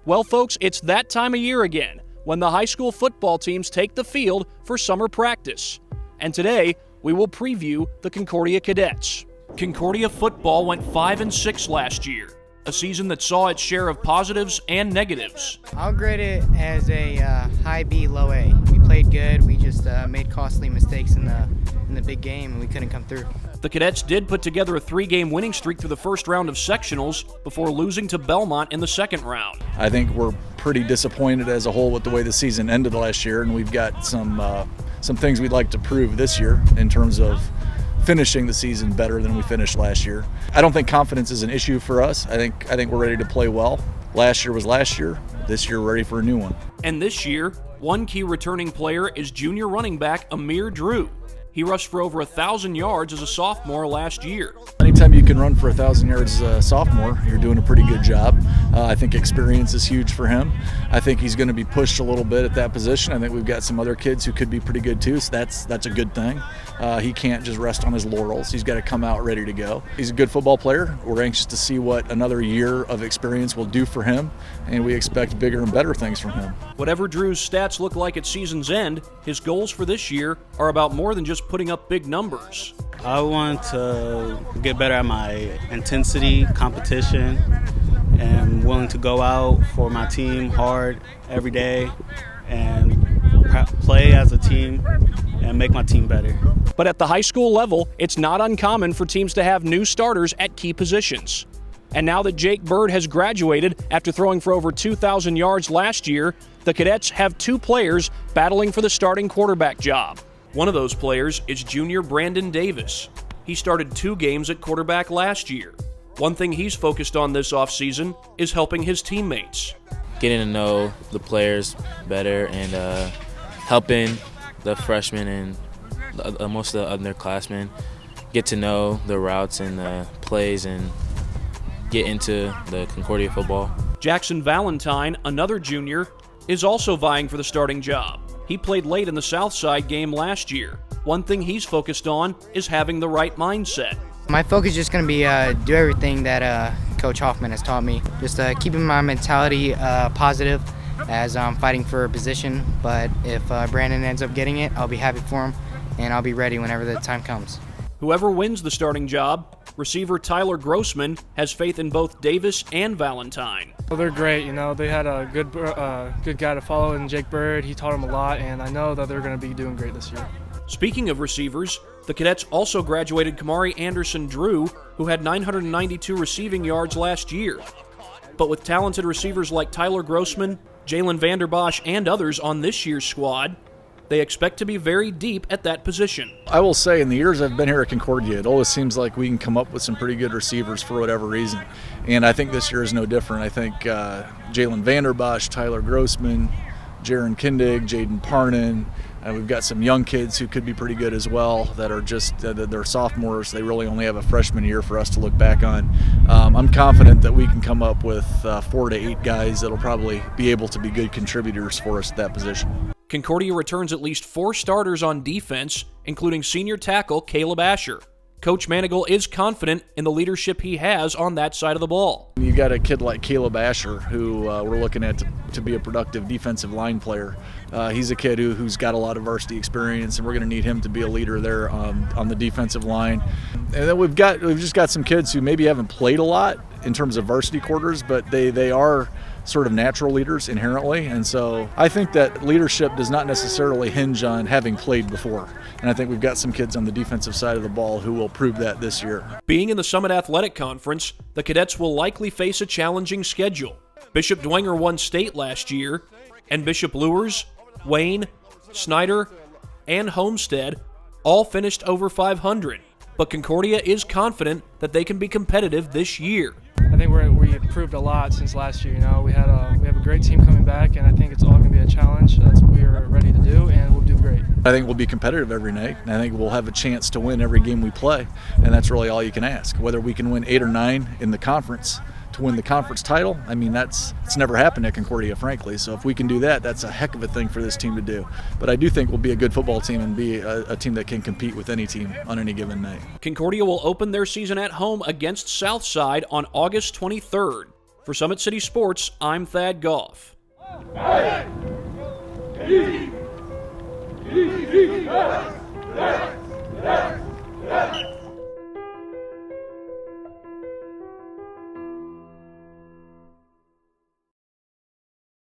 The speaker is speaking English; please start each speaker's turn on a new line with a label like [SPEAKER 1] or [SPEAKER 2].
[SPEAKER 1] Well, folks, it's that time of year again when the high school football teams take the field for summer practice. And today, we will preview the Concordia Cadets. Concordia Football went 5-6 last year, a season that saw its share of positives and negatives.
[SPEAKER 2] I'll grade it as a high B, low A. We played good. We just made costly mistakes in the big game, and we couldn't come through.
[SPEAKER 1] The Cadets did put together a 3-game winning streak through the first round of sectionals before losing to Belmont in the second round.
[SPEAKER 3] I think we're pretty disappointed as a whole with the way the season ended last year, and we've got some things we'd like to prove this year in terms of finishing the season better than we finished last year. I don't think confidence is an issue for us. I think we're ready to play well. Last year was last year. This year we're ready for a new one.
[SPEAKER 1] And this year, one key returning player is junior running back Amir Drew. He rushed for over 1,000 yards as a sophomore last year.
[SPEAKER 3] Anytime you can run for 1,000 yards as a sophomore, you're doing a pretty good job. I think experience is huge for him. I think he's going to be pushed a little bit at that position. I think we've got some other kids who could be pretty good too, so that's a good thing. He can't just rest on his laurels. He's got to come out ready to go. He's a good football player. We're anxious to see what another year of experience will do for him, and we expect bigger and better things from him.
[SPEAKER 1] Whatever Drew's stats look like at season's end, his goals for this year are about more than just putting up big numbers.
[SPEAKER 4] I want to get better at my intensity, competition, and willing to go out for my team hard every day and play as a team and make my team better.
[SPEAKER 1] But at the high school level, it's not uncommon for teams to have new starters at key positions. And now that Jake Bird has graduated after throwing for over 2,000 yards last year, the Cadets have 2 players battling for the starting quarterback job. One of those players is junior Brandon Davis. He started 2 games at quarterback last year. One thing he's focused on this offseason is helping his teammates.
[SPEAKER 5] Getting to know the players better and helping the freshmen and most of the underclassmen get to know the routes and the plays and get into the Concordia football.
[SPEAKER 1] Jackson Valentine, another junior, is also vying for the starting job. He played late in the Southside game last year. One thing he's focused on is having the right mindset.
[SPEAKER 2] My focus is just going to be do everything that Coach Hoffman has taught me. Just keeping my mentality positive as I'm fighting for a position. But if Brandon ends up getting it, I'll be happy for him, and I'll be ready whenever the time comes.
[SPEAKER 1] Whoever wins the starting job, receiver Tyler Grossman has faith in both Davis and Valentine.
[SPEAKER 6] Well, they're great. They had a good guy to follow in Jake Bird. He taught them a lot, and I know that they're going to be doing great this year.
[SPEAKER 1] Speaking of receivers, the Cadets also graduated Kamari Anderson Drew, who had 992 receiving yards last year. But with talented receivers like Tyler Grossman, Jalen Vanderbosch, and others on this year's squad, they expect to be very deep at that position.
[SPEAKER 3] I will say, in the years I've been here at Concordia, it always seems like we can come up with some pretty good receivers for whatever reason. And I think this year is no different. I think Jalen Vanderbosch, Tyler Grossman, Jaron Kindig, Jaden Parnan, we've got some young kids who could be pretty good as well that are just they're sophomores. They really only have a freshman year for us to look back on. I'm confident that we can come up with 4 to 8 guys that'll probably be able to be good contributors for us at that position.
[SPEAKER 1] Concordia returns at least 4 starters on defense, including senior tackle Caleb Asher. Coach Manigal is confident in the leadership he has on that side of the ball.
[SPEAKER 3] You got a kid like Caleb Asher who we're looking at to be a productive defensive line player. He's a kid who's got a lot of varsity experience, and we're going to need him to be a leader there on the defensive line. And then we've just got some kids who maybe haven't played a lot in terms of varsity quarters, but they are sort of natural leaders inherently, and so I think that leadership does not necessarily hinge on having played before, and I think we've got some kids on the defensive side of the ball who will prove that this year.
[SPEAKER 1] Being in the Summit Athletic Conference, the Cadets will likely face a challenging schedule. Bishop Dwenger won state last year, and Bishop Luers, Wayne, Snyder, and Homestead all finished over 500, but Concordia is confident that they can be competitive this year.
[SPEAKER 6] I think we improved a lot since last year. We have a great team coming back, and I think it's all going to be a challenge. That's what we are ready to do, and we'll do great.
[SPEAKER 3] I think we'll be competitive every night, and I think we'll have a chance to win every game we play, and that's really all you can ask. Whether we can win 8 or 9 in the conference to win the conference title, I mean, it's never happened at Concordia, frankly. So if we can do that, that's a heck of a thing for this team to do. But I do think we'll be a good football team and be a team that can compete with any team on any given night.
[SPEAKER 1] Concordia will open their season at home against Southside on August 23rd. For Summit City Sports, I'm Thad Goff.
[SPEAKER 7] Easy.